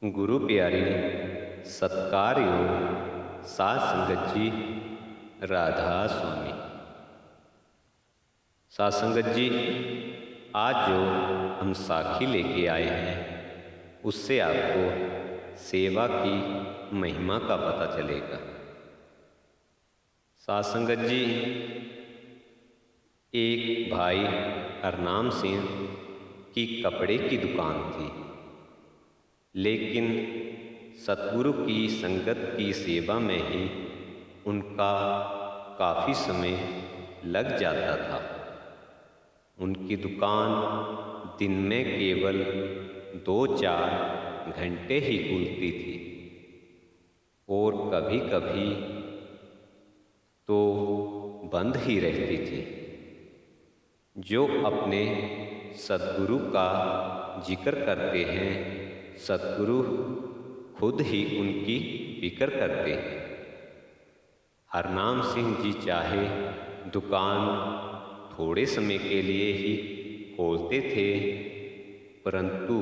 गुरु प्यारी सत्कार योग साध संगत जी, राधा स्वामी। साध संगत जी, आज जो हम साखी लेके आए हैं उससे आपको सेवा की महिमा का पता चलेगा। साध संगत जी, एक भाई हरनाम सिंह की कपड़े की दुकान थी, लेकिन सतगुरु की संगत की सेवा में ही उनका काफ़ी समय लग जाता था। उनकी दुकान दिन में केवल 2-4 घंटे ही खुलती थी और कभी कभी तो बंद ही रहती थी। जो अपने सतगुरु का जिक्र करते हैं, सतगुरु खुद ही उनकी फिक्र करते हैं। हरनाम सिंह जी चाहे दुकान थोड़े समय के लिए ही खोलते थे, परंतु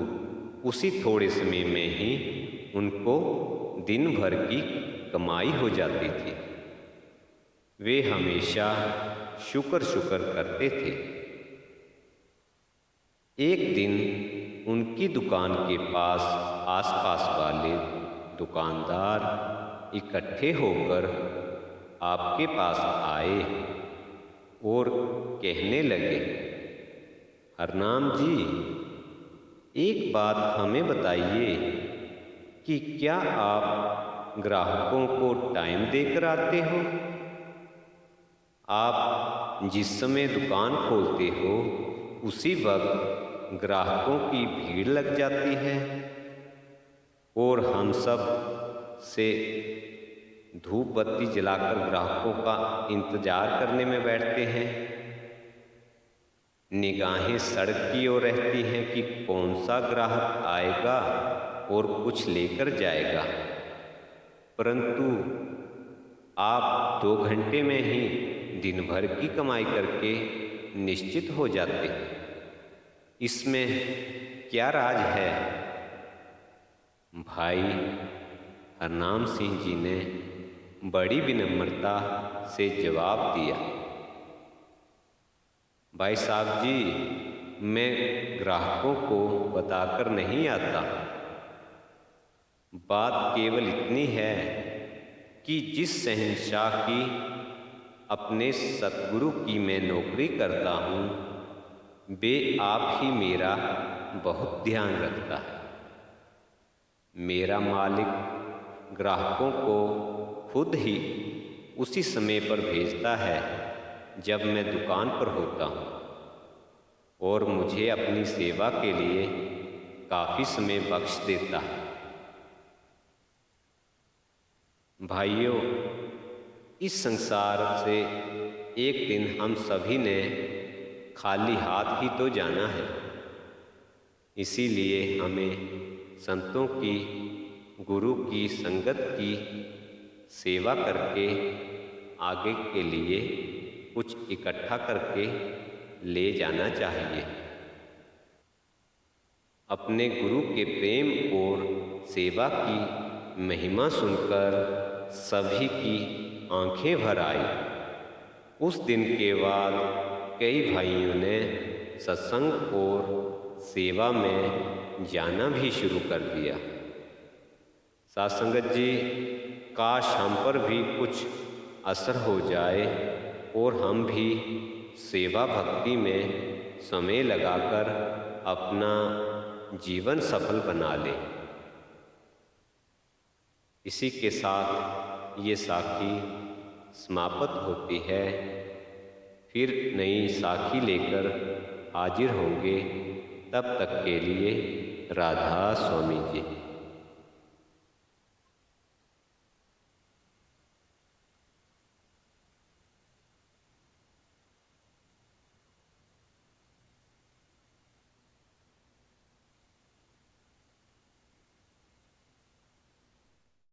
उसी थोड़े समय में ही उनको दिन भर की कमाई हो जाती थी। वे हमेशा शुक्र करते थे। एक दिन उनकी दुकान के पास आसपास वाले दुकानदार इकट्ठे होकर आपके पास आए और कहने लगे, हरनाम जी, एक बात हमें बताइए कि क्या आप ग्राहकों को टाइम देकर आते हो? आप जिस समय दुकान खोलते हो उसी वक्त ग्राहकों की भीड़ लग जाती है और हम सब से धूप बत्ती जलाकर ग्राहकों का इंतजार करने में बैठते हैं। निगाहें सड़क की ओर रहती हैं कि कौन सा ग्राहक आएगा और कुछ लेकर जाएगा, परंतु आप 2 घंटे में ही दिन भर की कमाई करके निश्चित हो जाते हैं। इसमें क्या राज है? भाई हरनाम सिंह जी ने बड़ी विनम्रता से जवाब दिया, भाई साहब जी, मैं ग्राहकों को बताकर नहीं आता। बात केवल इतनी है कि जिस शहंशाह की अपने सतगुरु की मैं नौकरी करता हूँ, वे आप ही मेरा बहुत ध्यान रखता है। मेरा मालिक ग्राहकों को खुद ही उसी समय पर भेजता है जब मैं दुकान पर होता हूँ और मुझे अपनी सेवा के लिए काफ़ी समय बख्श देता है। भाइयों, इस संसार से एक दिन हम सभी ने खाली हाथ ही तो जाना है। इसीलिए हमें संतों की, गुरु की संगत की सेवा करके आगे के लिए कुछ इकट्ठा करके ले जाना चाहिए। अपने गुरु के प्रेम और सेवा की महिमा सुनकर सभी की आंखें भर आई। उस दिन के बाद कई भाइयों ने सत्संग और सेवा में जाना भी शुरू कर दिया। साध संगत जी, काश हम पर भी कुछ असर हो जाए और हम भी सेवा भक्ति में समय लगाकर अपना जीवन सफल बना लें। इसी के साथ ये साखी समाप्त होती है। फिर नई साखी लेकर हाजिर होंगे। तब तक के लिए राधा स्वामी जी।